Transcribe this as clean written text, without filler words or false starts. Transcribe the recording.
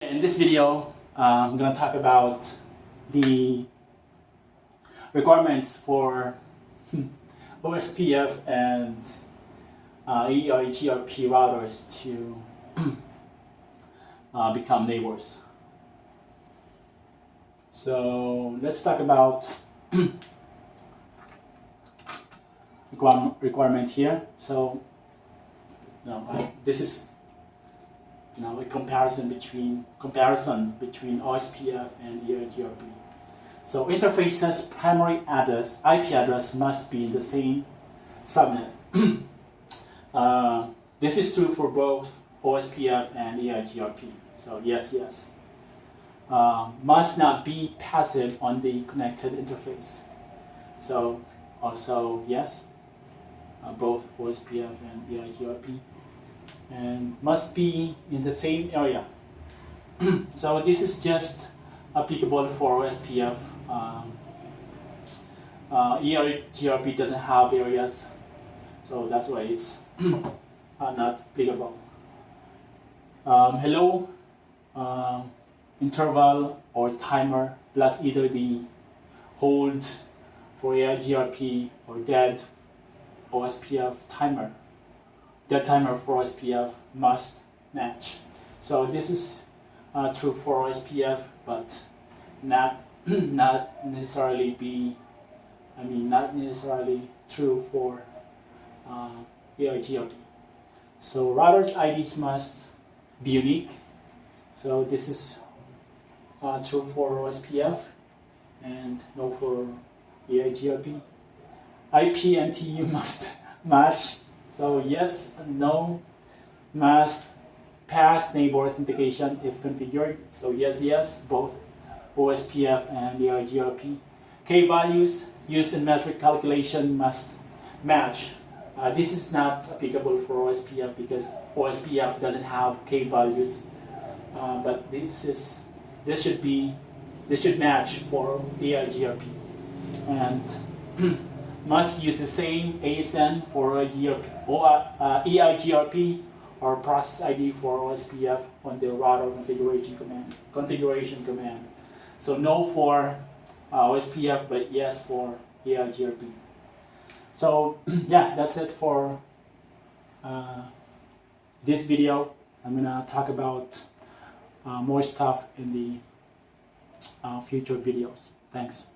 Okay, in this video, I'm going to talk about the requirements for OSPF and EIGRP routers to become neighbors. So let's talk about requirement here. So this is a comparison between OSPF and EIGRP. So interfaces primary address, IP address must be in the same subnet. This is true for both OSPF and EIGRP. So yes. Must not be passive on the connected interface. So also yes, both OSPF and EIGRP. And must be in the same area. So this is just applicable for OSPF. EIGRP doesn't have areas, so that's why it's not applicable. Hello interval or timer plus either the hold for EIGRP or dead OSPF timer. That timer for OSPF must match. So this is true for OSPF, but not necessarily true for EIGRP. So routers IDs must be unique. So this is true for OSPF and no for EIGRP. IP and TU must match. So yes and no, must pass neighbor authentication if configured. So yes, both OSPF and EIGRP. K values used in metric calculation must match. This is not applicable for OSPF because OSPF doesn't have K values, but this should match for EIGRP. And must use the same ASN for EIGRP or process ID for OSPF on the router configuration command. So no for OSPF, but yes for EIGRP. So yeah, that's it for this video. I'm gonna talk about more stuff in the future videos. Thanks.